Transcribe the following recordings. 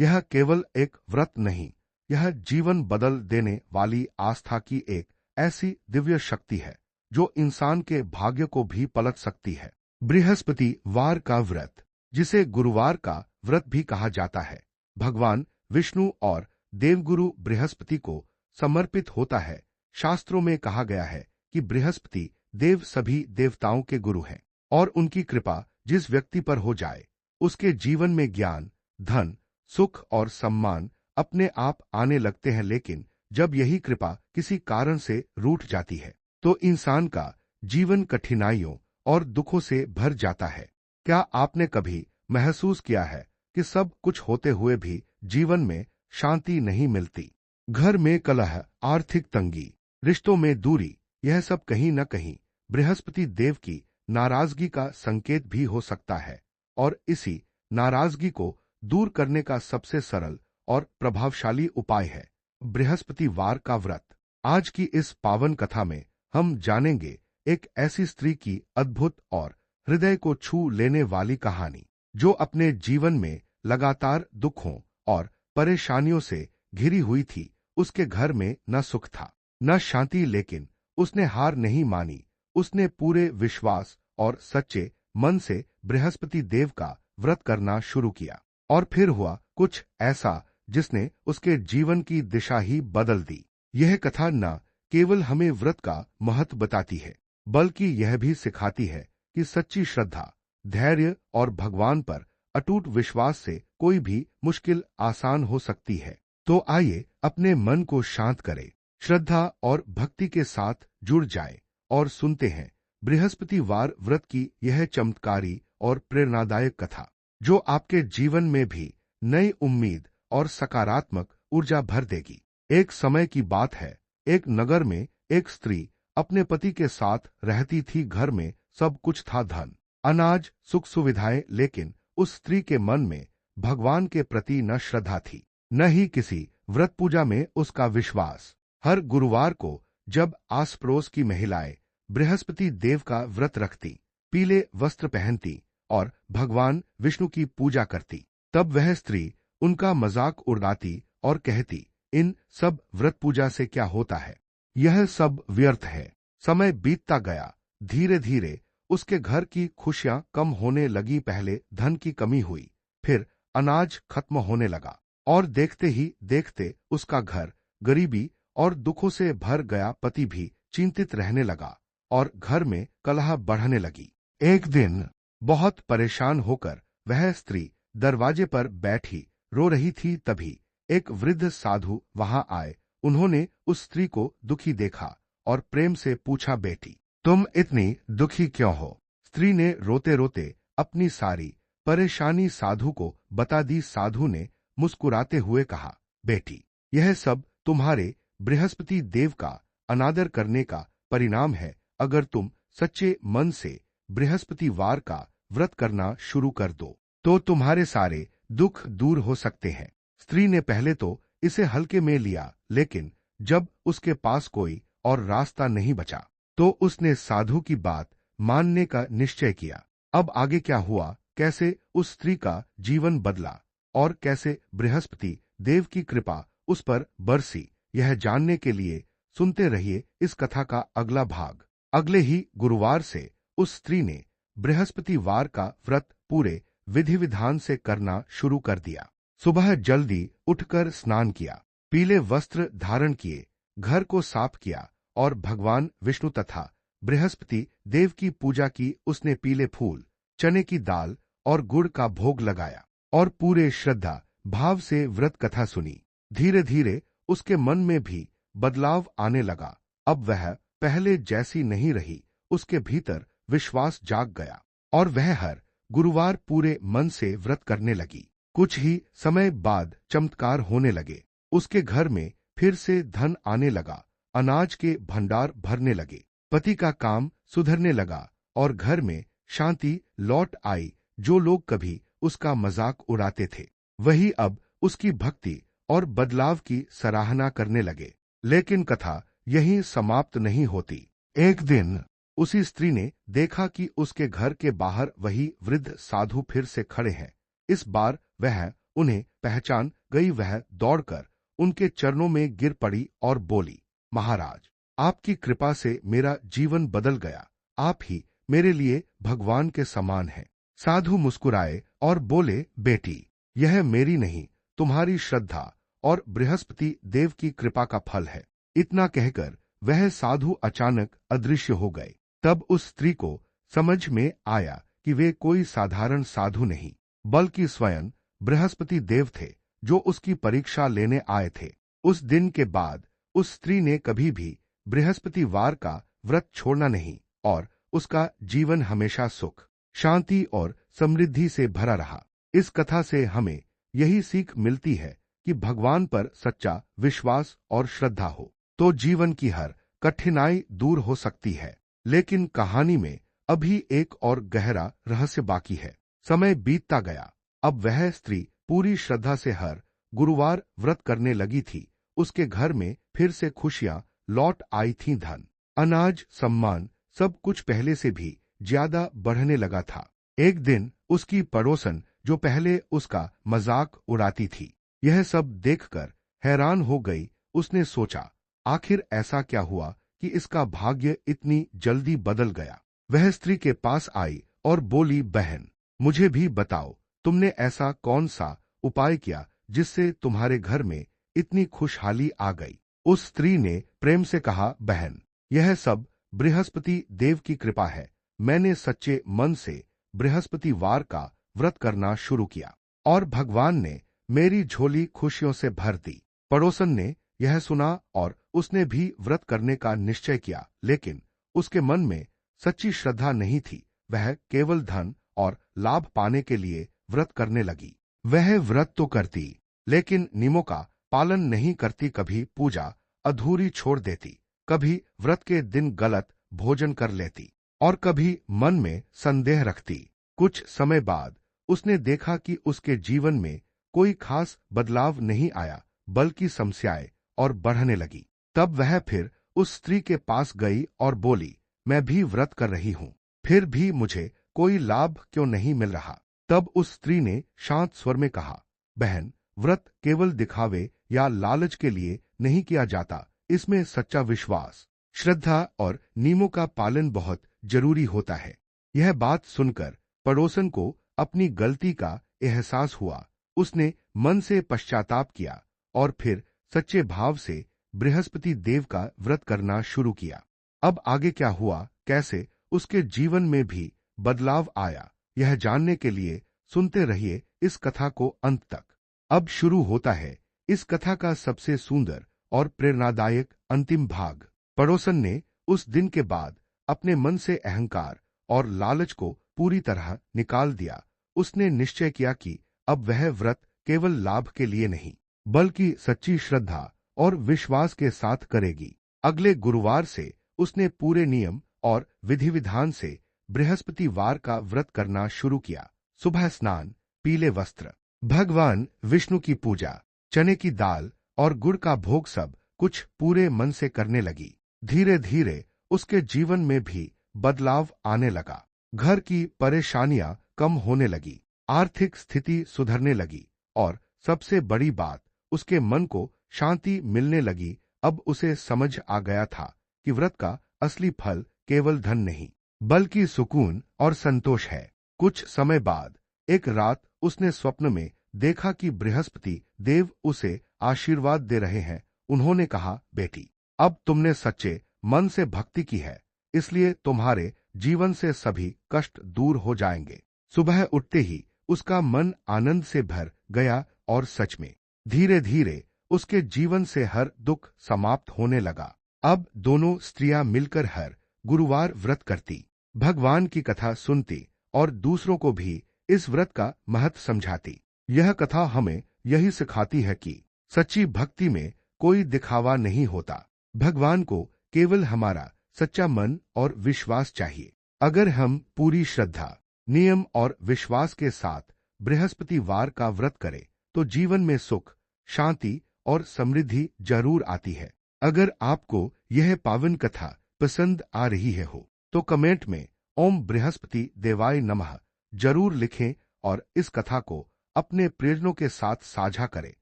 यह केवल एक व्रत नहीं, यह जीवन बदल देने वाली आस्था की एक ऐसी दिव्य शक्ति है जो इंसान के भाग्य को भी पलट सकती है। बृहस्पतिवार का व्रत, जिसे गुरुवार का व्रत भी कहा जाता है, भगवान विष्णु और देवगुरु बृहस्पति को समर्पित होता है। शास्त्रों में कहा गया है कि बृहस्पति देव सभी देवताओं के गुरु हैं और उनकी कृपा जिस व्यक्ति पर हो जाए, उसके जीवन में ज्ञान, धन, सुख और सम्मान अपने आप आने लगते हैं। लेकिन जब यही कृपा किसी कारण से रूठ जाती है, तो इंसान का जीवन कठिनाइयों और दुखों से भर जाता है। क्या आपने कभी महसूस किया है कि सब कुछ होते हुए भी जीवन में शांति नहीं मिलती? घर में कलह, आर्थिक तंगी, रिश्तों में दूरी, यह सब कहीं न कहीं बृहस्पति देव की नाराजगी का संकेत भी हो सकता है। और इसी नाराजगी को दूर करने का सबसे सरल और प्रभावशाली उपाय है बृहस्पतिवार का व्रत। आज की इस पावन कथा में हम जानेंगे एक ऐसी स्त्री की अद्भुत और हृदय को छू लेने वाली कहानी, जो अपने जीवन में लगातार दुखों और परेशानियों से घिरी हुई थी। उसके घर में न सुख था, न शांति, लेकिन उसने हार नहीं मानी। उसने पूरे विश्वास और सच्चे मन से बृहस्पति देव का व्रत करना शुरू किया, और फिर हुआ कुछ ऐसा जिसने उसके जीवन की दिशा ही बदल दी। यह कथा न केवल हमें व्रत का महत्व बताती है, बल्कि यह भी सिखाती है कि सच्ची श्रद्धा, धैर्य और भगवान पर अटूट विश्वास से कोई भी मुश्किल आसान हो सकती है। तो आइए अपने मन को शांत करें, श्रद्धा और भक्ति के साथ जुड़ जाएं और सुनते हैं बृहस्पतिवार व्रत की यह चमत्कारी और प्रेरणादायक कथा, जो आपके जीवन में भी नई उम्मीद और सकारात्मक ऊर्जा भर देगी। एक समय की बात है, एक नगर में एक स्त्री अपने पति के साथ रहती थी। घर में सब कुछ था, धन, अनाज, सुख सुविधाएं, लेकिन उस स्त्री के मन में भगवान के प्रति न श्रद्धा थी, न ही किसी व्रत पूजा में उसका विश्वास। हर गुरुवार को जब आस पड़ोस की महिलाएं बृहस्पति देव का व्रत रखती, पीले वस्त्र पहनती और भगवान विष्णु की पूजा करती, तब वह स्त्री उनका मजाक उड़ाती और कहती, इन सब व्रत पूजा से क्या होता है, यह सब व्यर्थ है। समय बीतता गया, धीरे धीरे उसके घर की खुशियां कम होने लगी। पहले धन की कमी हुई, फिर अनाज खत्म होने लगा, और देखते ही देखते उसका घर गरीबी और दुखों से भर गया। पति भी चिंतित रहने लगा और घर में कलह बढ़ने लगी। एक दिन बहुत परेशान होकर वह स्त्री दरवाजे पर बैठी रो रही थी। तभी एक वृद्ध साधु वहां आए। उन्होंने उस स्त्री को दुखी देखा और प्रेम से पूछा, बेटी, तुम इतनी दुखी क्यों हो? स्त्री ने रोते रोते अपनी सारी परेशानी साधु को बता दी। साधु ने मुस्कुराते हुए कहा, बेटी, यह सब तुम्हारे बृहस्पति देव का अनादर करने का परिणाम है। अगर तुम सच्चे मन से बृहस्पतिवार का व्रत करना शुरू कर दो, तो तुम्हारे सारे दुख दूर हो सकते हैं। स्त्री ने पहले तो इसे हल्के में लिया, लेकिन जब उसके पास कोई और रास्ता नहीं बचा, तो उसने साधु की बात मानने का निश्चय किया। अब आगे क्या हुआ, कैसे उस स्त्री का जीवन बदला और कैसे बृहस्पति देव की कृपा उस पर बरसी, यह जानने के लिए सुनते रहिए इस कथा का अगला भाग। अगले ही गुरुवार से उस स्त्री ने बृहस्पतिवार का व्रत पूरे विधि विधान से करना शुरू कर दिया। सुबह जल्दी उठकर स्नान किया, पीले वस्त्र धारण किए, घर को साफ किया और भगवान विष्णु तथा बृहस्पति देव की पूजा की। उसने पीले फूल, चने की दाल और गुड़ का भोग लगाया और पूरे श्रद्धा भाव से व्रत कथा सुनी। धीरे धीरे उसके मन में भी बदलाव आने लगा। अब वह पहले जैसी नहीं रही। उसके भीतर विश्वास जाग गया और वह हर गुरुवार पूरे मन से व्रत करने लगी। कुछ ही समय बाद चमत्कार होने लगे। उसके घर में फिर से धन आने लगा, अनाज के भंडार भरने लगे, पति का काम सुधरने लगा और घर में शांति लौट आई। जो लोग कभी उसका मजाक उड़ाते थे, वही अब उसकी भक्ति और बदलाव की सराहना करने लगे। लेकिन कथा यहीं समाप्त नहीं होती। एक दिन उसी स्त्री ने देखा कि उसके घर के बाहर वही वृद्ध साधु फिर से खड़े हैं। इस बार वह उन्हें पहचान गई वह दौड़कर उनके चरणों में गिर पड़ी और बोली, महाराज, आपकी कृपा से मेरा जीवन बदल गया। आप ही मेरे लिए भगवान के समान हैं। साधु मुस्कुराए और बोले, बेटी, यह मेरी नहीं, तुम्हारी श्रद्धा और बृहस्पति देव की कृपा का फल है। इतना कहकर वह साधु अचानक अदृश्य हो गए। तब उस स्त्री को समझ में आया कि वे कोई साधारण साधु नहीं, बल्कि स्वयं बृहस्पति देव थे, जो उसकी परीक्षा लेने आए थे। उस दिन के बाद उस स्त्री ने कभी भी बृहस्पतिवार का व्रत छोड़ना नहीं और उसका जीवन हमेशा सुख, शांति और समृद्धि से भरा रहा। इस कथा से हमें यही सीख मिलती है कि भगवान पर सच्चा विश्वास और श्रद्धा हो तो जीवन की हर कठिनाई दूर हो सकती है। लेकिन कहानी में अभी एक और गहरा रहस्य बाकी है। समय बीतता गया। अब वह स्त्री पूरी श्रद्धा से हर गुरुवार व्रत करने लगी थी। उसके घर में फिर से खुशियां लौट आई थीं। धन, अनाज, सम्मान, सब कुछ पहले से भी ज्यादा बढ़ने लगा था। एक दिन उसकी पड़ोसन, जो पहले उसका मजाक उड़ाती थी, यह सब देखकर हैरान हो गई। उसने सोचा, आखिर ऐसा क्या हुआ कि इसका भाग्य इतनी जल्दी बदल गया। वह स्त्री के पास आई और बोली, बहन, मुझे भी बताओ, तुमने ऐसा कौन सा उपाय किया जिससे तुम्हारे घर में इतनी खुशहाली आ गई। उस स्त्री ने प्रेम से कहा, बहन, यह सब बृहस्पति देव की कृपा है। मैंने सच्चे मन से बृहस्पतिवार का व्रत करना शुरू किया और भगवान ने मेरी झोली खुशियों से भर दी। पड़ोसन ने यह सुना और उसने भी व्रत करने का निश्चय किया, लेकिन उसके मन में सच्ची श्रद्धा नहीं थी। वह केवल धन और लाभ पाने के लिए व्रत करने लगी। वह व्रत तो करती, लेकिन नियमों का पालन नहीं करती। कभी पूजा अधूरी छोड़ देती, कभी व्रत के दिन गलत भोजन कर लेती और कभी मन में संदेह रखती। कुछ समय बाद उसने देखा कि उसके जीवन में कोई खास बदलाव नहीं आया, बल्कि समस्याएं और बढ़ने लगी। तब वह फिर उस स्त्री के पास गई और बोली, मैं भी व्रत कर रही हूं, फिर भी मुझे कोई लाभ क्यों नहीं मिल रहा। तब उस स्त्री ने शांत स्वर में कहा, बहन, व्रत केवल दिखावे या लालच के लिए नहीं किया जाता। इसमें सच्चा विश्वास, श्रद्धा और नियमों का पालन बहुत जरूरी होता है। यह बात सुनकर पड़ोसन को अपनी गलती का एहसास हुआ। उसने मन से पश्चाताप किया और फिर सच्चे भाव से बृहस्पति देव का व्रत करना शुरू किया। अब आगे क्या हुआ, कैसे उसके जीवन में भी बदलाव आया, यह जानने के लिए सुनते रहिए इस कथा को अंत तक। अब शुरू होता है इस कथा का सबसे सुंदर और प्रेरणादायक अंतिम भाग। पड़ोसन ने उस दिन के बाद अपने मन से अहंकार और लालच को पूरी तरह निकाल दिया। उसने निश्चय किया कि अब वह व्रत केवल लाभ के लिए नहीं, बल्कि सच्ची श्रद्धा और विश्वास के साथ करेगी। अगले गुरुवार से उसने पूरे नियम और विधि विधान से बृहस्पतिवार का व्रत करना शुरू किया। सुबह स्नान, पीले वस्त्र, भगवान विष्णु की पूजा, चने की दाल और गुड़ का भोग, सब कुछ पूरे मन से करने लगी। धीरे धीरे उसके जीवन में भी बदलाव आने लगा। घर की परेशानियां कम होने लगी, आर्थिक स्थिति सुधरने लगी और सबसे बड़ी बात, उसके मन को शांति मिलने लगी। अब उसे समझ आ गया था कि व्रत का असली फल केवल धन नहीं, बल्कि सुकून और संतोष है। कुछ समय बाद एक रात उसने स्वप्न में देखा कि बृहस्पति देव उसे आशीर्वाद दे रहे हैं। उन्होंने कहा, बेटी, अब तुमने सच्चे मन से भक्ति की है, इसलिए तुम्हारे जीवन से सभी कष्ट दूर हो जाएंगे। सुबह उठते ही उसका मन आनंद से भर गया और सच में धीरे धीरे उसके जीवन से हर दुख समाप्त होने लगा। अब दोनों स्त्रियां मिलकर हर गुरुवार व्रत करती, भगवान की कथा सुनती और दूसरों को भी इस व्रत का महत्व समझाती। यह कथा हमें यही सिखाती है कि सच्ची भक्ति में कोई दिखावा नहीं होता। भगवान को केवल हमारा सच्चा मन और विश्वास चाहिए। अगर हम पूरी श्रद्धा, नियम और विश्वास के साथ बृहस्पतिवार का व्रत करें तो जीवन में सुख, शांति और समृद्धि जरूर आती है। अगर आपको यह पावन कथा पसंद आ रही है तो कमेंट में ओम बृहस्पति देवाय नमः जरूर लिखें और इस कथा को अपने प्रियजनों के साथ साझा करे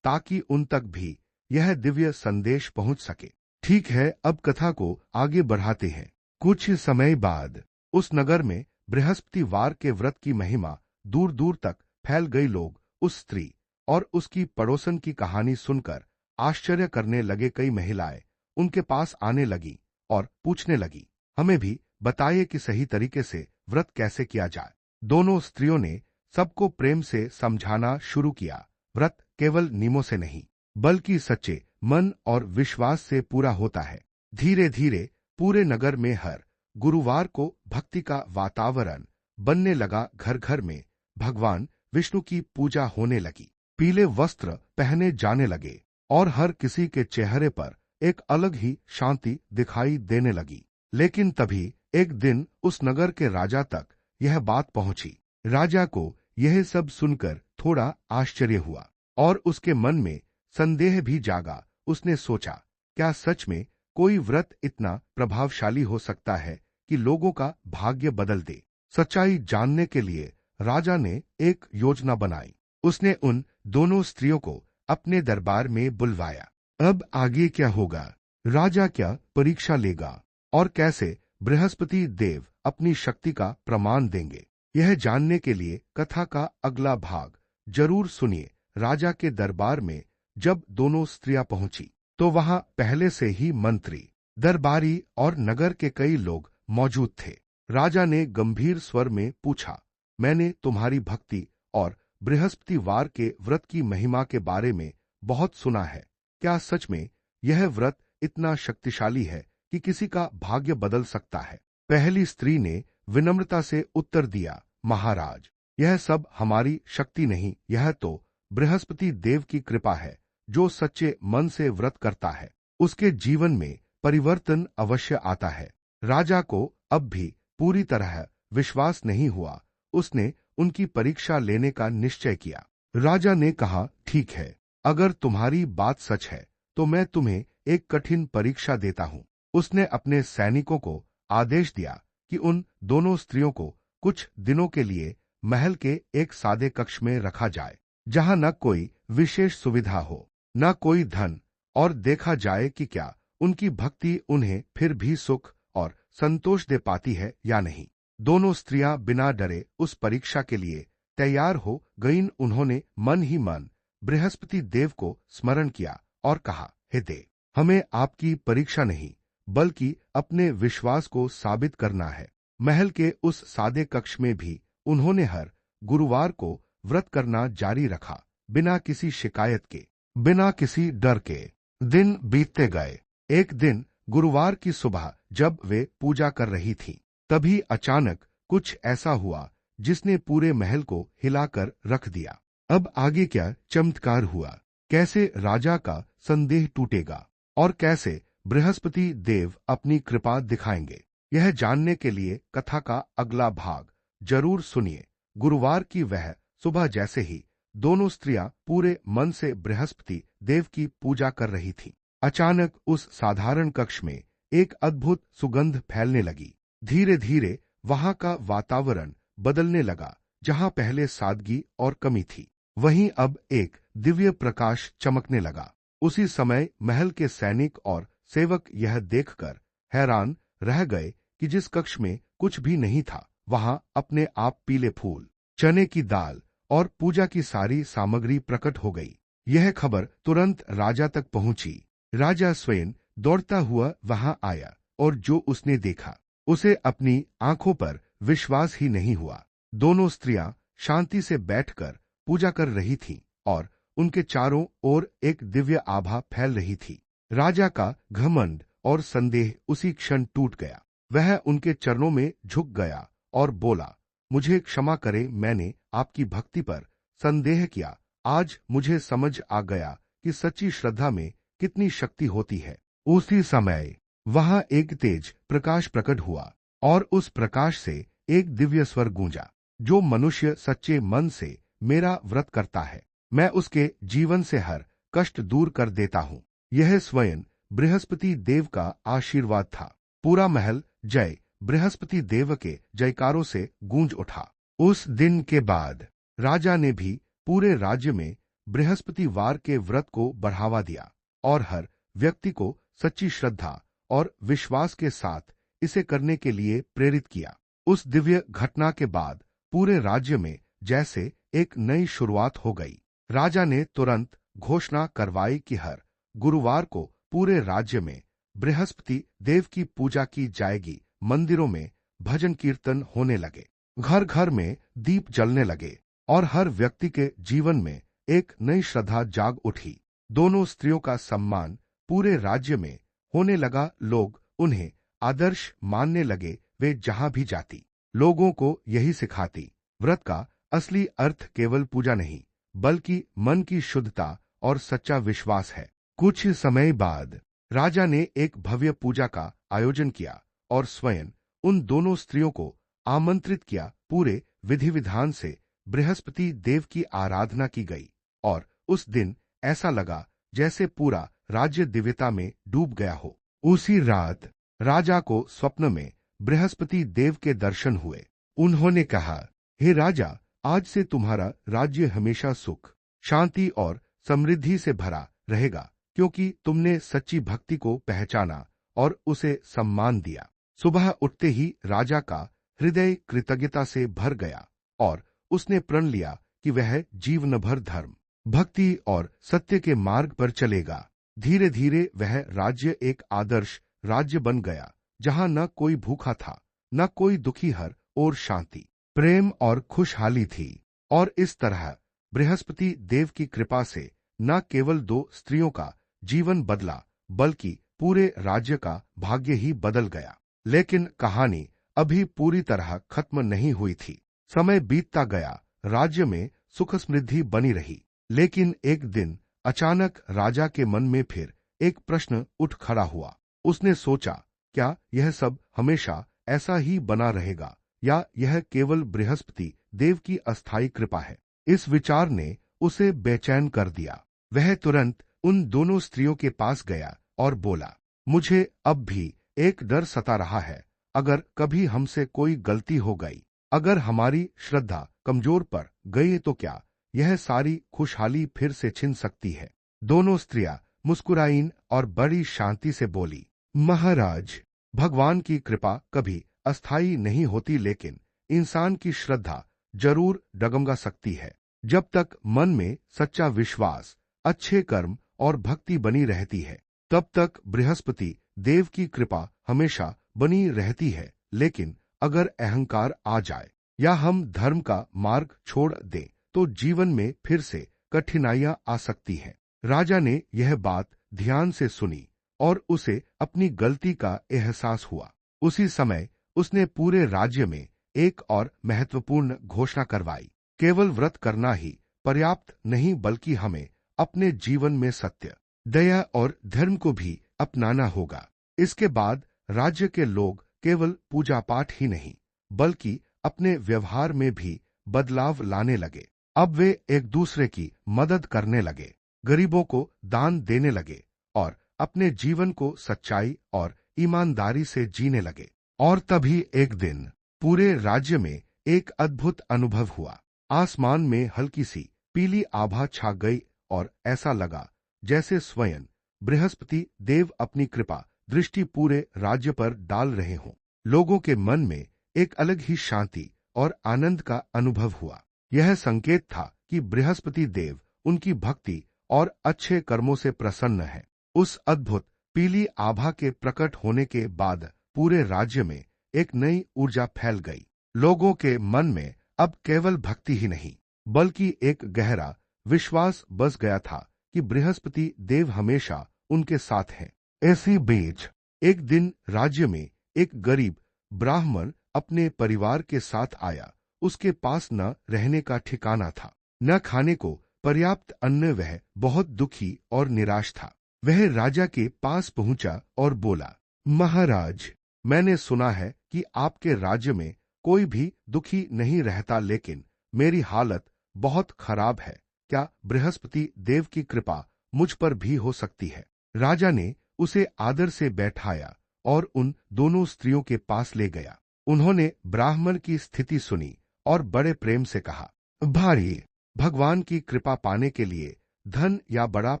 ताकि उन तक भी यह दिव्य संदेश पहुंच सके। ठीक है, अब कथा को आगे बढ़ाते हैं। कुछ समय बाद उस नगर में बृहस्पतिवार के व्रत की महिमा दूर दूर तक फैल गई। लोग उस स्त्री और उसकी पड़ोसन की कहानी सुनकर आश्चर्य करने लगे। कई महिलाएं उनके पास आने लगी और पूछने लगी, हमें भी बताइए कि सही तरीके से व्रत कैसे किया जाए। दोनों स्त्रियों ने सबको प्रेम से समझाना शुरू किया। व्रत केवल नियमों से नहीं बल्कि सच्चे मन और विश्वास से पूरा होता है। धीरे धीरे पूरे नगर में हर गुरुवार को भक्ति का वातावरण बनने लगा। घर घर में भगवान विष्णु की पूजा होने लगी, पीले वस्त्र पहने जाने लगे और हर किसी के चेहरे पर एक अलग ही शांति दिखाई देने लगी। लेकिन तभी एक दिन उस नगर के राजा तक यह बात पहुंची। राजा को यह सब सुनकर थोड़ा आश्चर्य हुआ और उसके मन में संदेह भी जागा। उसने सोचा, क्या सच में कोई व्रत इतना प्रभावशाली हो सकता है कि लोगों का भाग्य बदल दे? सच्चाई जानने के लिए राजा ने एक योजना बनाई। उसने उन दोनों स्त्रियों को अपने दरबार में बुलवाया। अब आगे क्या होगा? राजा क्या परीक्षा लेगा और कैसे बृहस्पति देव अपनी शक्ति का प्रमाण देंगे? यह जानने के लिए कथा का अगला भाग जरूर सुनिए। राजा के दरबार में जब दोनों स्त्रियां पहुंची तो वहां पहले से ही मंत्री, दरबारी और नगर के कई लोग मौजूद थे। राजा ने गंभीर स्वर में पूछा, मैंने तुम्हारी भक्ति और बृहस्पतिवार के व्रत की महिमा के बारे में बहुत सुना है। क्या सच में यह व्रत इतना शक्तिशाली है कि किसी का भाग्य बदल सकता है? पहली स्त्री ने विनम्रता से उत्तर दिया, महाराज, यह सब हमारी शक्ति नहीं, यह तो बृहस्पति देव की कृपा है। जो सच्चे मन से व्रत करता है उसके जीवन में परिवर्तन अवश्य आता है। राजा को अब भी पूरी तरह विश्वास नहीं हुआ। उसने उनकी परीक्षा लेने का निश्चय किया। राजा ने कहा, ठीक है, अगर तुम्हारी बात सच है तो मैं तुम्हें एक कठिन परीक्षा देता हूं। उसने अपने सैनिकों को आदेश दिया कि उन दोनों स्त्रियों को कुछ दिनों के लिए महल के एक सादे कक्ष में रखा जाए, जहां न कोई विशेष सुविधा हो, न कोई धन, और देखा जाए कि क्या उनकी भक्ति उन्हें फिर भी सुख और संतोष दे पाती है या नहीं। दोनों स्त्रियां बिना डरे उस परीक्षा के लिए तैयार हो गईं। उन्होंने मन ही मन बृहस्पति देव को स्मरण किया और कहा, हे देव, हमें आपकी परीक्षा नहीं बल्कि अपने विश्वास को साबित करना है। महल के उस सादे कक्ष में भी उन्होंने हर गुरुवार को व्रत करना जारी रखा, बिना किसी शिकायत के, बिना किसी डर के। दिन बीतते गए। एक दिन गुरुवार की सुबह जब वे पूजा कर रही थीं, तभी अचानक कुछ ऐसा हुआ जिसने पूरे महल को हिलाकर रख दिया। अब आगे क्या चमत्कार हुआ? कैसे राजा का संदेह टूटेगा और कैसे बृहस्पति देव अपनी कृपा दिखाएंगे? यह जानने के लिए कथा का अगला भाग जरूर सुनिए। गुरुवार की वह सुबह जैसे ही दोनों स्त्रियां पूरे मन से बृहस्पति देव की पूजा कर रही थीं, अचानक उस साधारण कक्ष में एक अद्भुत सुगंध फैलने लगी। धीरे धीरे वहां का वातावरण बदलने लगा। जहां पहले सादगी और कमी थी, वहीं अब एक दिव्य प्रकाश चमकने लगा। उसी समय महल के सैनिक और सेवक यह देखकर हैरान रह गए कि जिस कक्ष में कुछ भी नहीं था, वहां अपने आप पीले फूल, चने की दाल और पूजा की सारी सामग्री प्रकट हो गई। यह खबर तुरंत राजा तक पहुंची। राजा स्वयं दौड़ता हुआ वहां आया और जो उसने देखा उसे अपनी आंखों पर विश्वास ही नहीं हुआ। दोनों स्त्रियां शांति से बैठकर पूजा कर रही थीं और उनके चारों ओर एक दिव्य आभा फैल रही थी। राजा का घमंड और संदेह उसी क्षण टूट गया। वह उनके चरणों में झुक गया और बोला, मुझे क्षमा करें, मैंने आपकी भक्ति पर संदेह किया। आज मुझे समझ आ गया कि सच्ची श्रद्धा में कितनी शक्ति होती है। उसी समय वहां एक तेज प्रकाश प्रकट हुआ और उस प्रकाश से एक दिव्य स्वर गूंजा, जो मनुष्य सच्चे मन से मेरा व्रत करता है, मैं उसके जीवन से हर कष्ट दूर कर देता हूँ। यह स्वयं बृहस्पति देव का आशीर्वाद था। पूरा महल जय बृहस्पति देव के जयकारों से गूंज उठा। उस दिन के बाद राजा ने भी पूरे राज्य में बृहस्पतिवार के व्रत को बढ़ावा दिया और हर व्यक्ति को सच्ची श्रद्धा और विश्वास के साथ इसे करने के लिए प्रेरित किया। उस दिव्य घटना के बाद पूरे राज्य में जैसे एक नई शुरुआत हो गई। राजा ने तुरंत घोषणा करवाई कि हर गुरुवार को पूरे राज्य में बृहस्पति देव की पूजा की जाएगी। मंदिरों में भजन कीर्तन होने लगे, घर घर में दीप जलने लगे और हर व्यक्ति के जीवन में एक नई श्रद्धा जाग उठी। दोनों स्त्रियों का सम्मान पूरे राज्य में होने लगा। लोग उन्हें आदर्श मानने लगे। वे जहां भी जाती लोगों को यही सिखाती। व्रत का असली अर्थ केवल पूजा नहीं, बल्कि मन की शुद्धता और सच्चा विश्वास है। कुछ समय बाद राजा ने एक भव्य पूजा का आयोजन किया और स्वयं उन दोनों स्त्रियों को आमंत्रित किया। पूरे विधि विधान से बृहस्पति देव की आराधना की गई और उस दिन ऐसा लगा जैसे पूरा राज्य दिव्यता में डूब गया हो। उसी रात राजा को स्वप्न में बृहस्पति देव के दर्शन हुए। उन्होंने कहा, हे राजा, आज से तुम्हारा राज्य हमेशा सुख, शांति और समृद्धि से भरा रहेगा, क्योंकि तुमने सच्ची भक्ति को पहचाना और उसे सम्मान दिया। सुबह उठते ही राजा का हृदय कृतज्ञता से भर गया और उसने प्रण लिया कि वह जीवन भर धर्म, भक्ति और सत्य के मार्ग पर चलेगा। धीरे धीरे वह राज्य एक आदर्श राज्य बन गया, जहां न कोई भूखा था, न कोई दुखी, हर और शांति, प्रेम और खुशहाली थी। और इस तरह बृहस्पति देव की कृपा से न केवल दो स्त्रियों का जीवन बदला, बल्कि पूरे राज्य का भाग्य ही बदल गया। लेकिन कहानी अभी पूरी तरह खत्म नहीं हुई थी। समय बीतता गया, राज्य में सुख समृद्धि बनी रही। लेकिन एक दिन अचानक राजा के मन में फिर एक प्रश्न उठ खड़ा हुआ। उसने सोचा, क्या यह सब हमेशा ऐसा ही बना रहेगा, या यह केवल बृहस्पति देव की अस्थायी कृपा है? इस विचार ने उसे बेचैन कर दिया। वह तुरंत उन दोनों स्त्रियों के पास गया और बोला, मुझे अब भी एक डर सता रहा है। अगर कभी हमसे कोई गलती हो गई, अगर हमारी श्रद्धा कमजोर पड़ गई, तो क्या यह सारी खुशहाली फिर से छिन सकती है? दोनों स्त्रियां मुस्कुराईं और बड़ी शांति से बोली, महाराज, भगवान की कृपा कभी अस्थायी नहीं होती, लेकिन इंसान की श्रद्धा जरूर डगमगा सकती है। जब तक मन में सच्चा विश्वास, अच्छे कर्म और भक्ति बनी रहती है, तब तक बृहस्पति देव की कृपा हमेशा बनी रहती है। लेकिन अगर अहंकार आ जाए या हम धर्म का मार्ग छोड़ दें, तो जीवन में फिर से कठिनाइयां आ सकती हैं। राजा ने यह बात ध्यान से सुनी और उसे अपनी गलती का एहसास हुआ। उसी समय उसने पूरे राज्य में एक और महत्वपूर्ण घोषणा करवाई। केवल व्रत करना ही पर्याप्त नहीं, बल्कि हमें अपने जीवन में सत्य, दया और धर्म को भी अपनाना होगा। इसके बाद राज्य के लोग केवल पूजा पाठ ही नहीं, बल्कि अपने व्यवहार में भी बदलाव लाने लगे। अब वे एक दूसरे की मदद करने लगे, गरीबों को दान देने लगे और अपने जीवन को सच्चाई और ईमानदारी से जीने लगे। और तभी एक दिन पूरे राज्य में एक अद्भुत अनुभव हुआ। आसमान में हल्की सी पीली आभा छा गई और ऐसा लगा जैसे स्वयं बृहस्पति देव अपनी कृपा दृष्टि पूरे राज्य पर डाल रहे हों। लोगों के मन में एक अलग ही शांति और आनंद का अनुभव हुआ। यह संकेत था कि बृहस्पति देव उनकी भक्ति और अच्छे कर्मों से प्रसन्न है। उस अद्भुत पीली आभा के प्रकट होने के बाद पूरे राज्य में एक नई ऊर्जा फैल गई। लोगों के मन में अब केवल भक्ति ही नहीं, बल्कि एक गहरा विश्वास बस गया था कि बृहस्पति देव हमेशा उनके साथ हैं। ऐसी बीच एक दिन राज्य में एक गरीब ब्राह्मण अपने परिवार के साथ आया। उसके पास न रहने का ठिकाना था, न खाने को पर्याप्त अन्न। वह बहुत दुखी और निराश था। वह राजा के पास पहुंचा और बोला, महाराज, मैंने सुना है कि आपके राज्य में कोई भी दुखी नहीं रहता, लेकिन मेरी हालत बहुत खराब है। क्या बृहस्पति देव की कृपा मुझ पर भी हो सकती है? राजा ने उसे आदर से बैठाया और उन दोनों स्त्रियों के पास ले गया। उन्होंने ब्राह्मण की स्थिति सुनी और बड़े प्रेम से कहा, भाई, भगवान की कृपा पाने के लिए धन या बड़ा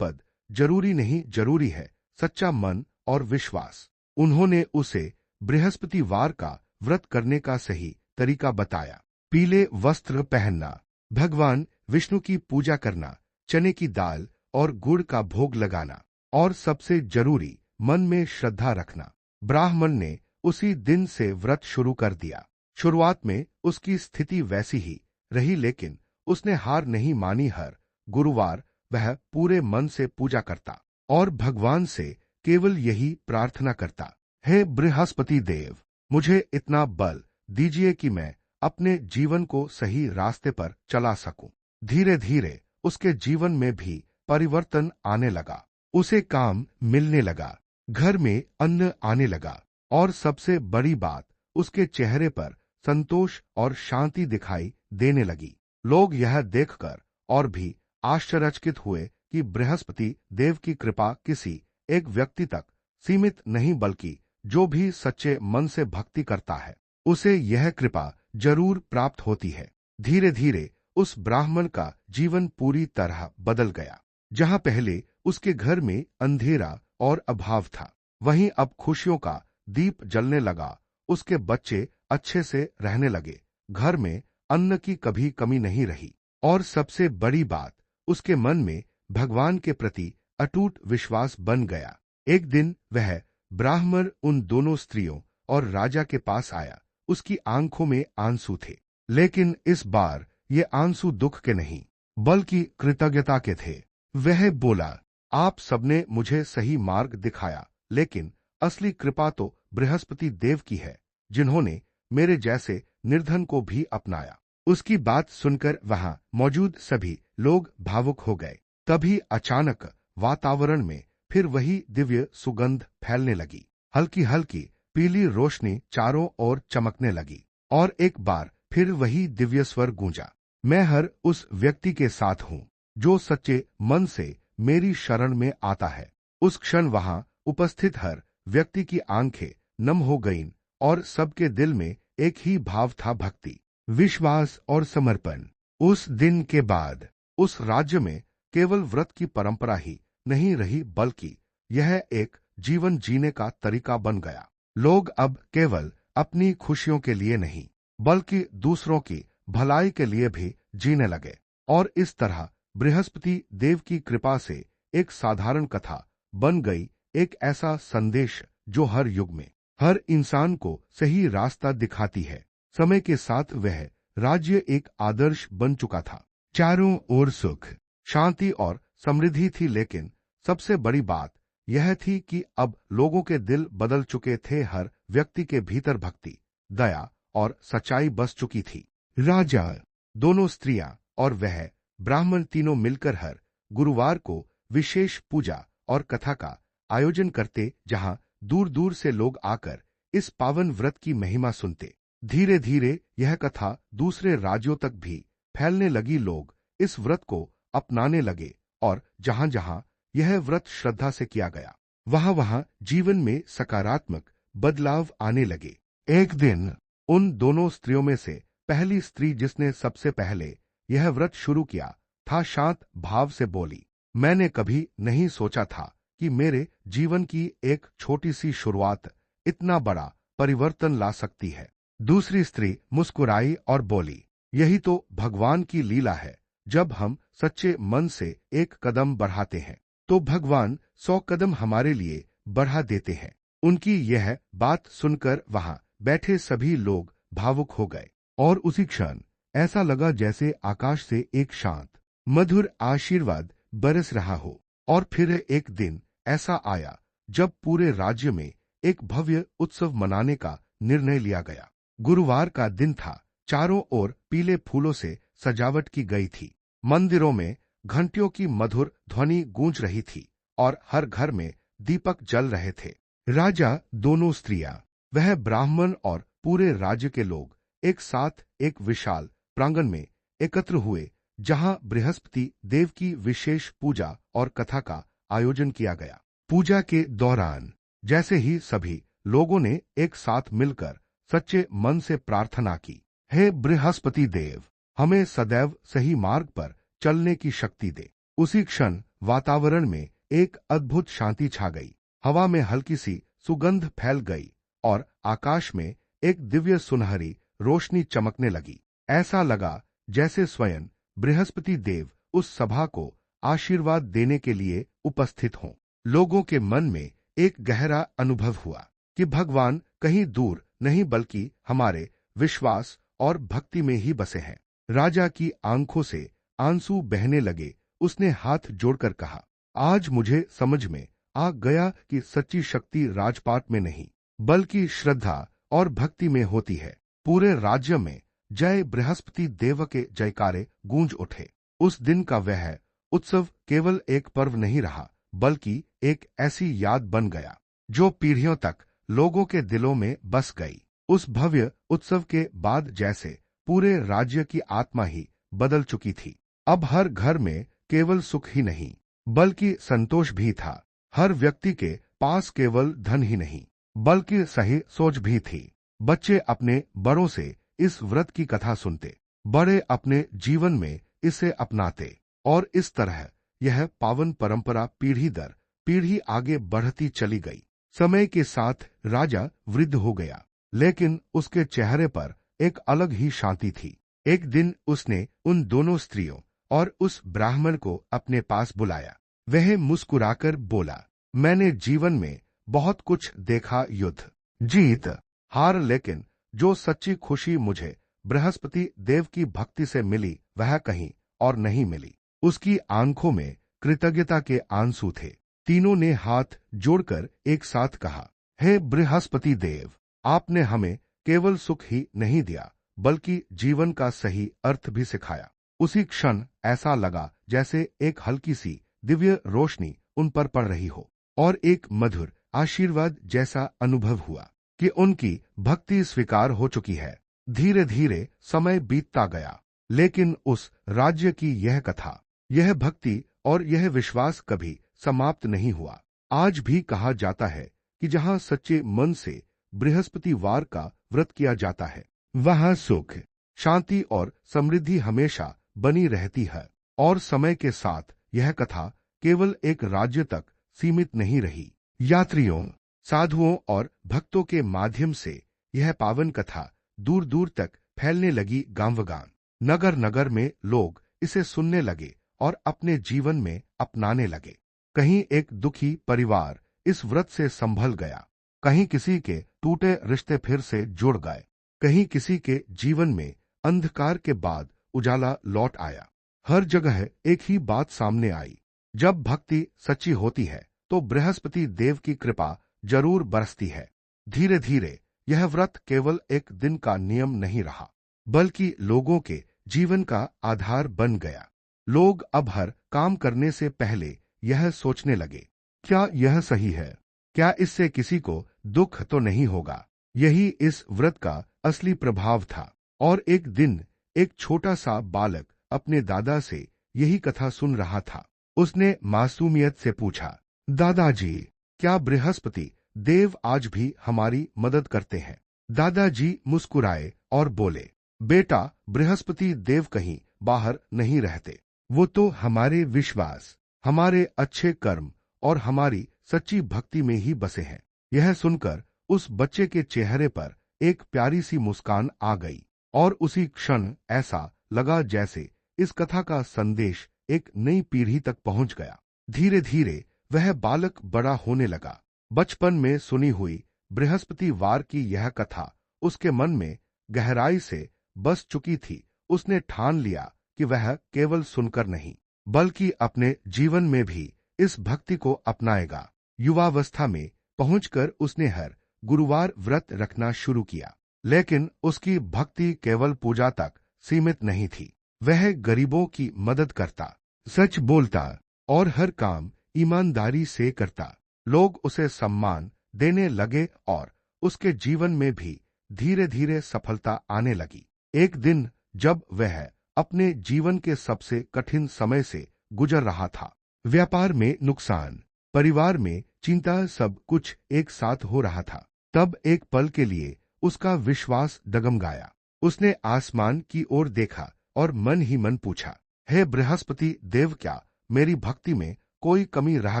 पद जरूरी नहीं, जरूरी है सच्चा मन और विश्वास। उन्होंने उसे बृहस्पतिवार का व्रत करने का सही तरीका बताया। पीले वस्त्र पहनना, भगवान विष्णु की पूजा करना, चने की दाल और गुड़ का भोग लगाना, और सबसे जरूरी मन में श्रद्धा रखना। ब्राह्मण ने उसी दिन से व्रत शुरू कर दिया। शुरुआत में उसकी स्थिति वैसी ही रही, लेकिन उसने हार नहीं मानी। हर गुरुवार वह पूरे मन से पूजा करता और भगवान से केवल यही प्रार्थना करता, हे बृहस्पति देव, मुझे इतना बल दीजिए कि मैं अपने जीवन को सही रास्ते पर चला सकूं। धीरे धीरे उसके जीवन में भी परिवर्तन आने लगा। उसे काम मिलने लगा, घर में अन्न आने लगा, और सबसे बड़ी बात, उसके चेहरे पर संतोष और शांति दिखाई देने लगी। लोग यह देखकर और भी आश्चर्यचकित हुए कि बृहस्पति देव की कृपा किसी एक व्यक्ति तक सीमित नहीं, बल्कि जो भी सच्चे मन से भक्ति करता है उसे यह कृपा जरूर प्राप्त होती है। धीरे धीरे उस ब्राह्मण का जीवन पूरी तरह बदल गया। जहां पहले उसके घर में अंधेरा और अभाव था, वहीं अब खुशियों का दीप जलने लगा। उसके बच्चे अच्छे से रहने लगे, घर में अन्न की कभी कमी नहीं रही, और सबसे बड़ी बात, उसके मन में भगवान के प्रति अटूट विश्वास बन गया। एक दिन वह ब्राह्मण उन दोनों स्त्रियों और राजा के पास आया। उसकी आंखों में आंसू थे, लेकिन इस बार ये आंसू दुख के नहीं बल्कि कृतज्ञता के थे। वह बोला, आप सबने मुझे सही मार्ग दिखाया, लेकिन असली कृपा तो बृहस्पति देव की है, जिन्होंने मेरे जैसे निर्धन को भी अपनाया। उसकी बात सुनकर वहां मौजूद सभी लोग भावुक हो गए। तभी अचानक वातावरण में फिर वही दिव्य सुगंध फैलने लगी। हल्की हल्की पीली रोशनी चारों ओर चमकने लगी, और एक बार फिर वही दिव्य स्वर गूंजा, मैं हर उस व्यक्ति के साथ हूं जो सच्चे मन से मेरी शरण में आता है। उस क्षण वहां उपस्थित हर व्यक्ति की आंखें नम हो गईं, और सबके दिल में एक ही भाव था, भक्ति, विश्वास और समर्पण। उस दिन के बाद उस राज्य में केवल व्रत की परंपरा ही नहीं रही, बल्कि यह एक जीवन जीने का तरीका बन गया। लोग अब केवल अपनी खुशियों के लिए नहीं, बल्कि दूसरों की भलाई के लिए भी जीने लगे। और इस तरह बृहस्पति देव की कृपा से एक साधारण कथा बन गई, एक ऐसा संदेश जो हर युग में हर इंसान को सही रास्ता दिखाती है। समय के साथ वह राज्य एक आदर्श बन चुका था। चारों ओर सुख, शांति और समृद्धि थी, लेकिन सबसे बड़ी बात यह थी कि अब लोगों के दिल बदल चुके थे। हर व्यक्ति के भीतर भक्ति, दया और सच्चाई बस चुकी थी। राजा, दोनों स्त्रियां और वह ब्राह्मण तीनों मिलकर हर गुरुवार को विशेष पूजा और कथा का आयोजन करते, जहां दूर दूर से लोग आकर इस पावन व्रत की महिमा सुनते। धीरे धीरे यह कथा दूसरे राज्यों तक भी फैलने लगी। लोग इस व्रत को अपनाने लगे, और जहां जहां यह व्रत श्रद्धा से किया गया, वहां वहां जीवन में सकारात्मक बदलाव आने लगे। एक दिन उन दोनों स्त्रियों में से पहली स्त्री, जिसने सबसे पहले यह व्रत शुरू किया था, शांत भाव से बोली, मैंने कभी नहीं सोचा था कि मेरे जीवन की एक छोटी सी शुरुआत इतना बड़ा परिवर्तन ला सकती है। दूसरी स्त्री मुस्कुराई और बोली, यही तो भगवान की लीला है, जब हम सच्चे मन से एक कदम बढ़ाते हैं तो भगवान 100 कदम हमारे लिए बढ़ा देते हैं। उनकी यह बात सुनकर वहां बैठे सभी लोग भावुक हो गए, और उसी क्षण ऐसा लगा जैसे आकाश से एक शांत मधुर आशीर्वाद बरस रहा हो। और फिर एक दिन ऐसा आया जब पूरे राज्य में एक भव्य उत्सव मनाने का निर्णय लिया गया। गुरुवार का दिन था, चारों ओर पीले फूलों से सजावट की गई थी, मंदिरों में घंटियों की मधुर ध्वनि गूंज रही थी, और हर घर में दीपक जल रहे थे। राजा, दोनों स्त्रियां, वह ब्राह्मण और पूरे राज्य के लोग एक साथ एक विशाल प्रांगण में एकत्र हुए, जहां बृहस्पति देव की विशेष पूजा और कथा का आयोजन किया गया। पूजा के दौरान जैसे ही सभी लोगों ने एक साथ मिलकर सच्चे मन से प्रार्थना की, हे बृहस्पति देव, हमें सदैव सही मार्ग पर चलने की शक्ति दे। उसी क्षण वातावरण में एक अद्भुत शांति छा गई। हवा में हल्की सी सुगंध फैल गई और आकाश में एक दिव्य सुनहरी रोशनी चमकने लगी। ऐसा लगा जैसे स्वयं बृहस्पति देव उस सभा को आशीर्वाद देने के लिए उपस्थित हों। लोगों के मन में एक गहरा अनुभव हुआ कि भगवान कहीं दूर नहीं बल्कि हमारे विश्वास और भक्ति में ही बसे हैं। राजा की आंखों से आंसू बहने लगे। उसने हाथ जोड़कर कहा, आज मुझे समझ में आ गया कि सच्ची शक्ति राजपाट में नहीं बल्कि श्रद्धा और भक्ति में होती है। पूरे राज्य में जय बृहस्पति देव के जयकारे गूंज उठे। उस दिन का वह उत्सव केवल एक पर्व नहीं रहा बल्कि एक ऐसी याद बन गया जो पीढ़ियों तक लोगों के दिलों में बस गई। उस भव्य उत्सव के बाद जैसे पूरे राज्य की आत्मा ही बदल चुकी थी। अब हर घर में केवल सुख ही नहीं बल्कि संतोष भी था। हर व्यक्ति के पास केवल धन ही नहीं बल्कि सही सोच भी थी। बच्चे अपने बड़ों से इस व्रत की कथा सुनते, बड़े अपने जीवन में इसे अपनाते और इस तरह यह पावन परंपरा पीढ़ी दर पीढ़ी आगे बढ़ती चली गई। समय के साथ राजा वृद्ध हो गया, लेकिन उसके चेहरे पर एक अलग ही शांति थी। एक दिन उसने उन दोनों स्त्रियों और उस ब्राह्मण को अपने पास बुलाया। वह मुस्कुराकर बोला, मैंने जीवन में बहुत कुछ देखा, युद्ध, जीत, हार, लेकिन जो सच्ची खुशी मुझे बृहस्पति देव की भक्ति से मिली वह कहीं और नहीं मिली। उसकी आंखों में कृतज्ञता के आंसू थे। तीनों ने हाथ जोड़कर एक साथ कहा, हे बृहस्पति देव, आपने हमें केवल सुख ही नहीं दिया बल्कि जीवन का सही अर्थ भी सिखाया। उसी क्षण ऐसा लगा जैसे एक हल्की सी दिव्य रोशनी उन पर पड़ रही हो और एक मधुर आशीर्वाद जैसा अनुभव हुआ कि उनकी भक्ति स्वीकार हो चुकी है। धीरे धीरे समय बीतता गया, लेकिन उस राज्य की यह कथा, यह भक्ति और यह विश्वास कभी समाप्त नहीं हुआ। आज भी कहा जाता है कि जहां सच्चे मन से बृहस्पतिवार का व्रत किया जाता है वहां सुख, शांति और समृद्धि हमेशा बनी रहती है। और समय के साथ यह कथा केवल एक राज्य तक सीमित नहीं रही। यात्रियों, साधुओं और भक्तों के माध्यम से यह पावन कथा दूर दूर तक फैलने लगी। गांव-गांव, नगर नगर में लोग इसे सुनने लगे और अपने जीवन में अपनाने लगे। कहीं एक दुखी परिवार इस व्रत से संभल गया, कहीं किसी के टूटे रिश्ते फिर से जुड़ गए, कहीं किसी के जीवन में अंधकार के बाद उजाला लौट आया। हर जगह एक ही बात सामने आई, जब भक्ति सच्ची होती है तो बृहस्पति देव की कृपा जरूर बरसती है। धीरे धीरे यह व्रत केवल एक दिन का नियम नहीं रहा बल्कि लोगों के जीवन का आधार बन गया। लोग अब हर काम करने से पहले यह सोचने लगे, क्या यह सही है? क्या इससे किसी को दुख तो नहीं होगा? यही इस व्रत का असली प्रभाव था। और एक दिन एक छोटा सा बालक अपने दादा से यही कथा सुन रहा था। उसने मासूमियत से पूछा, दादाजी, क्या बृहस्पति देव आज भी हमारी मदद करते हैं? दादाजी मुस्कुराए और बोले, बेटा, बृहस्पति देव कहीं बाहर नहीं रहते। वो तो हमारे विश्वास, हमारे अच्छे कर्म और हमारी सच्ची भक्ति में ही बसे हैं। यह सुनकर उस बच्चे के चेहरे पर एक प्यारी सी मुस्कान आ गई और उसी क्षण ऐसा लगा जैसे इस कथा का संदेश एक नई पीढ़ी तक पहुंच गया। धीरे धीरे वह बालक बड़ा होने लगा। बचपन में सुनी हुई बृहस्पतिवार की यह कथा उसके मन में गहराई से बस चुकी थी। उसने ठान लिया कि वह केवल सुनकर नहीं बल्कि अपने जीवन में भी इस भक्ति को अपनाएगा। युवावस्था में पहुंचकर उसने हर गुरुवार व्रत रखना शुरू किया, लेकिन उसकी भक्ति केवल पूजा तक सीमित नहीं थी। वह गरीबों की मदद करता, सच बोलता और हर काम ईमानदारी से करता। लोग उसे सम्मान देने लगे और उसके जीवन में भी धीरे धीरे सफलता आने लगी। एक दिन जब वह अपने जीवन के सबसे कठिन समय से गुजर रहा था, व्यापार में नुकसान, परिवार में चिंता, सब कुछ एक साथ हो रहा था, तब एक पल के लिए उसका विश्वास डगमगाया। उसने आसमान की ओर देखा और मन ही मन पूछा, हे बृहस्पति देव, क्या मेरी भक्ति में कोई कमी रह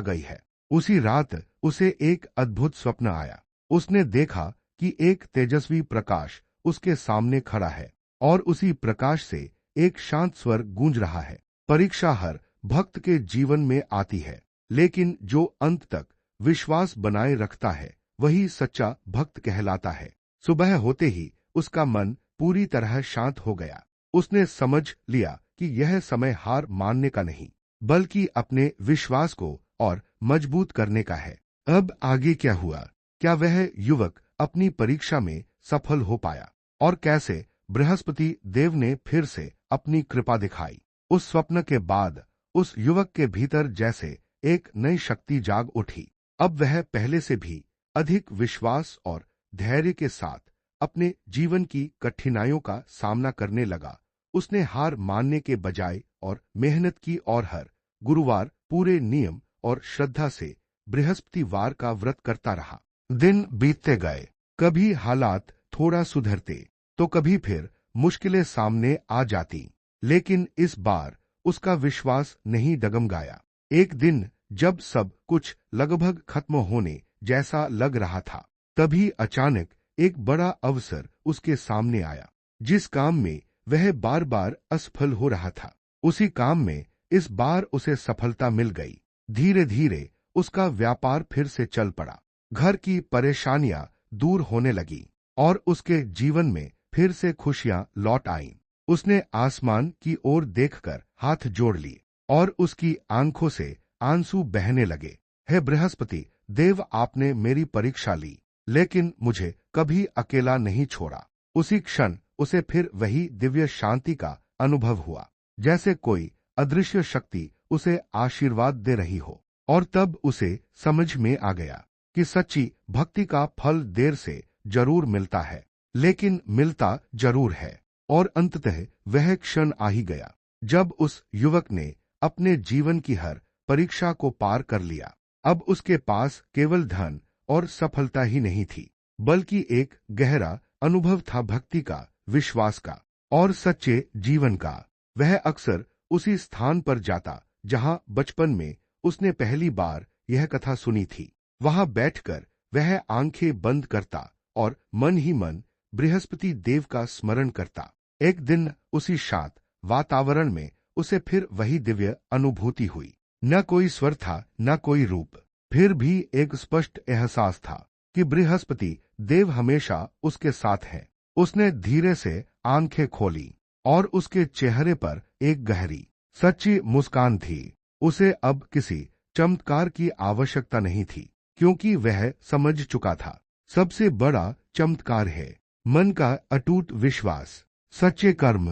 गई है? उसी रात उसे एक अद्भुत स्वप्न आया। उसने देखा कि एक तेजस्वी प्रकाश उसके सामने खड़ा है और उसी प्रकाश से एक शांत स्वर गूंज रहा है। परीक्षा हर भक्त के जीवन में आती है, लेकिन जो अंत तक विश्वास बनाए रखता है वही सच्चा भक्त कहलाता है। सुबह होते ही उसका मन पूरी तरह शांत हो गया। उसने समझ लिया कि यह समय हार मानने का नहीं, बल्कि अपने विश्वास को और मजबूत करने का है। अब आगे क्या हुआ? क्या वह युवक अपनी परीक्षा में सफल हो पाया? और कैसे बृहस्पति देव ने फिर से अपनी कृपा दिखाई? उस स्वप्न के बाद उस युवक के भीतर जैसे एक नई शक्ति जाग उठी। अब वह पहले से भी अधिक विश्वास और धैर्य के साथ अपने जीवन की कठिनाइयों का सामना करने लगा। उसने हार मानने के बजाय और मेहनत की और हर गुरुवार पूरे नियम और श्रद्धा से बृहस्पतिवार का व्रत करता रहा। दिन बीतते गए, कभी हालात थोड़ा सुधरते तो कभी फिर मुश्किलें सामने आ जाती, लेकिन इस बार उसका विश्वास नहीं डगमगाया। एक दिन जब सब कुछ लगभग खत्म होने जैसा लग रहा था, तभी अचानक एक बड़ा अवसर उसके सामने आया। जिस काम में वह बार बार असफल हो रहा था, उसी काम में इस बार उसे सफलता मिल गई। धीरे धीरे उसका व्यापार फिर से चल पड़ा। घर की परेशानियां दूर होने लगी और उसके जीवन में फिर से खुशियां लौट आईं। उसने आसमान की ओर देखकर हाथ जोड़ ली और उसकी आंखों से आंसू बहने लगे। हे बृहस्पति देव, आपने मेरी परीक्षा ली, लेकिन मुझे कभी अकेला नहीं छोड़ा। उसी क्षण उसे फिर वही दिव्य शांति का अनुभव हुआ, जैसे कोई अदृश्य शक्ति उसे आशीर्वाद दे रही हो। और तब उसे समझ में आ गया कि सच्ची भक्ति का फल देर से जरूर मिलता है, लेकिन मिलता जरूर है। और अंततः वह क्षण आ ही गया जब उस युवक ने अपने जीवन की हर परीक्षा को पार कर लिया। अब उसके पास केवल धन और सफलता ही नहीं थी, बल्कि एक गहरा अनुभव था भक्ति का, विश्वास का और सच्चे जीवन का। वह अक्सर उसी स्थान पर जाता जहां बचपन में उसने पहली बार यह कथा सुनी थी। वहां बैठकर वह आंखें बंद करता और मन ही मन बृहस्पति देव का स्मरण करता। एक दिन उसी शांत वातावरण में उसे फिर वही दिव्य अनुभूति हुई। न कोई स्वर था, न कोई रूप, फिर भी एक स्पष्ट एहसास था कि बृहस्पति देव हमेशा उसके साथ है। उसने धीरे से आंखें खोली और उसके चेहरे पर एक गहरी, सच्ची मुस्कान थी। उसे अब किसी चमत्कार की आवश्यकता नहीं थी, क्योंकि वह समझ चुका था सबसे बड़ा चमत्कार है मन का अटूट विश्वास, सच्चे कर्म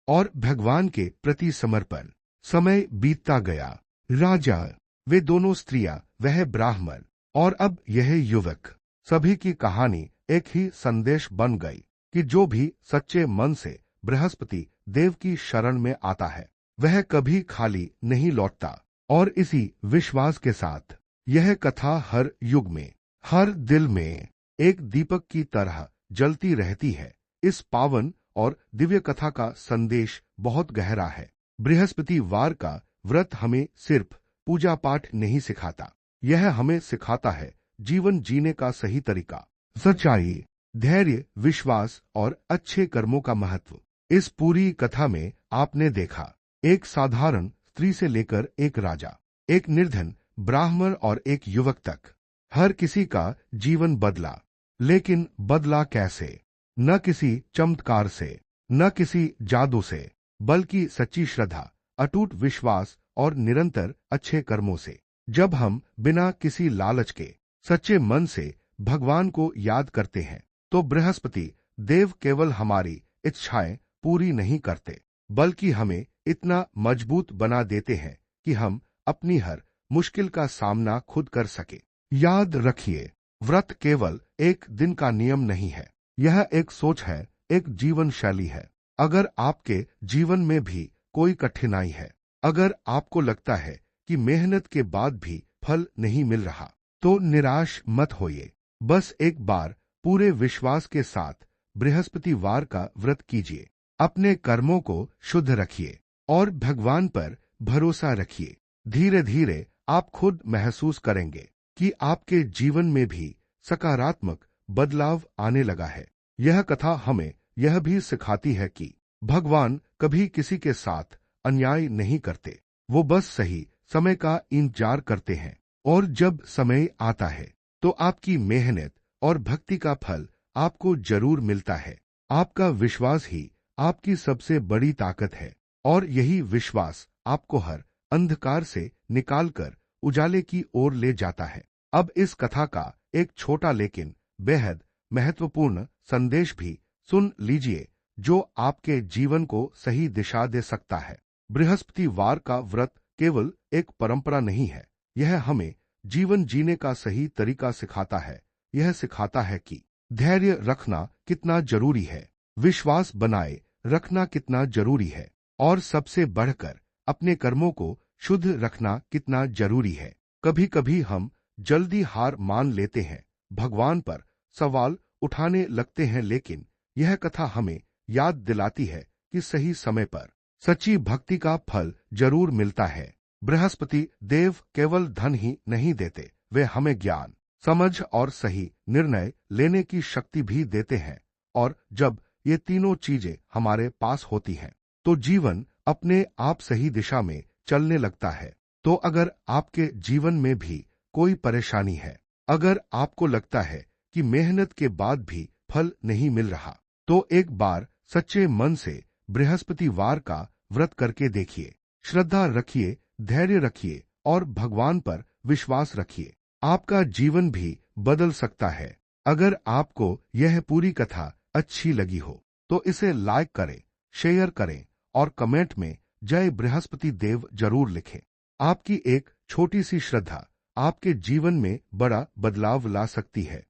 और भगवान के प्रति समर्पण। समय बीतता गया। राजा, वे दोनों स्त्रियां, वह ब्राह्मण और अब यह युवक, सभी की कहानी एक ही संदेश बन गई कि जो भी सच्चे मन से बृहस्पति देव की शरण में आता है, वह कभी खाली नहीं लौटता। और इसी विश्वास के साथ यह कथा हर युग में, हर दिल में एक दीपक की तरह जलती रहती है। इस पावन और दिव्य कथा का संदेश बहुत गहरा है। बृहस्पतिवार का व्रत हमें सिर्फ पूजा पाठ नहीं सिखाता, यह हमें सिखाता है जीवन जीने का सही तरीका, सच्चाई, धैर्य, विश्वास और अच्छे कर्मों का महत्व। इस पूरी कथा में आपने देखा, एक साधारण स्त्री से लेकर एक राजा, एक निर्धन ब्राह्मण और एक युवक तक, हर किसी का जीवन बदला। लेकिन बदला कैसे? न किसी चमत्कार से, न किसी जादू से, बल्कि सच्ची श्रद्धा, अटूट विश्वास और निरंतर अच्छे कर्मों से। जब हम बिना किसी लालच के सच्चे मन से भगवान को याद करते हैं, तो बृहस्पति देव केवल हमारी इच्छाएं पूरी नहीं करते, बल्कि हमें इतना मजबूत बना देते हैं कि हम अपनी हर मुश्किल का सामना खुद कर सके। याद रखिए, व्रत केवल एक दिन का नियम नहीं है, यह एक सोच है, एक जीवन शैली है। अगर आपके जीवन में भी कोई कठिनाई है, अगर आपको लगता है कि मेहनत के बाद भी फल नहीं मिल रहा, तो निराश मत होइए। बस एक बार पूरे विश्वास के साथ बृहस्पतिवार का व्रत कीजिए। अपने कर्मों को शुद्ध रखिए और भगवान पर भरोसा रखिए। धीरे धीरे आप खुद महसूस करेंगे कि आपके जीवन में भी सकारात्मक बदलाव आने लगा है। यह कथा हमें यह भी सिखाती है कि भगवान कभी किसी के साथ अन्याय नहीं करते। वो बस सही समय का इंतजार करते हैं, और जब समय आता है तो आपकी मेहनत और भक्ति का फल आपको जरूर मिलता है। आपका विश्वास ही आपकी सबसे बड़ी ताकत है, और यही विश्वास आपको हर अंधकार से निकालकर उजाले की ओर ले जाता है। अब इस कथा का एक छोटा लेकिन बेहद महत्वपूर्ण संदेश भी सुन लीजिए, जो आपके जीवन को सही दिशा दे सकता है। बृहस्पतिवार का व्रत केवल एक परंपरा नहीं है, यह हमें जीवन जीने का सही तरीका सिखाता है। यह सिखाता है कि धैर्य रखना कितना जरूरी है, विश्वास बनाए रखना कितना जरूरी है, और सबसे बढ़कर अपने कर्मों को शुद्ध रखना कितना जरूरी है। कभी कभी हम जल्दी हार मान लेते हैं, भगवान पर सवाल उठाने लगते हैं, लेकिन यह कथा हमें याद दिलाती है कि सही समय पर सच्ची भक्ति का फल जरूर मिलता है। बृहस्पति देव केवल धन ही नहीं देते, वे हमें ज्ञान, समझ और सही निर्णय लेने की शक्ति भी देते हैं। और जब ये तीनों चीजें हमारे पास होती हैं, तो जीवन अपने आप सही दिशा में चलने लगता है। तो अगर आपके जीवन में भी कोई परेशानी है, अगर आपको लगता है कि मेहनत के बाद भी फल नहीं मिल रहा, तो एक बार सच्चे मन से बृहस्पतिवार का व्रत करके देखिए। श्रद्धा रखिए, धैर्य रखिए और भगवान पर विश्वास रखिए। आपका जीवन भी बदल सकता है। अगर आपको यह पूरी कथा अच्छी लगी हो तो इसे लाइक करें, शेयर करें और कमेंट में जय बृहस्पति देव जरूर लिखें। आपकी एक छोटी सी श्रद्धा आपके जीवन में बड़ा बदलाव ला सकती है।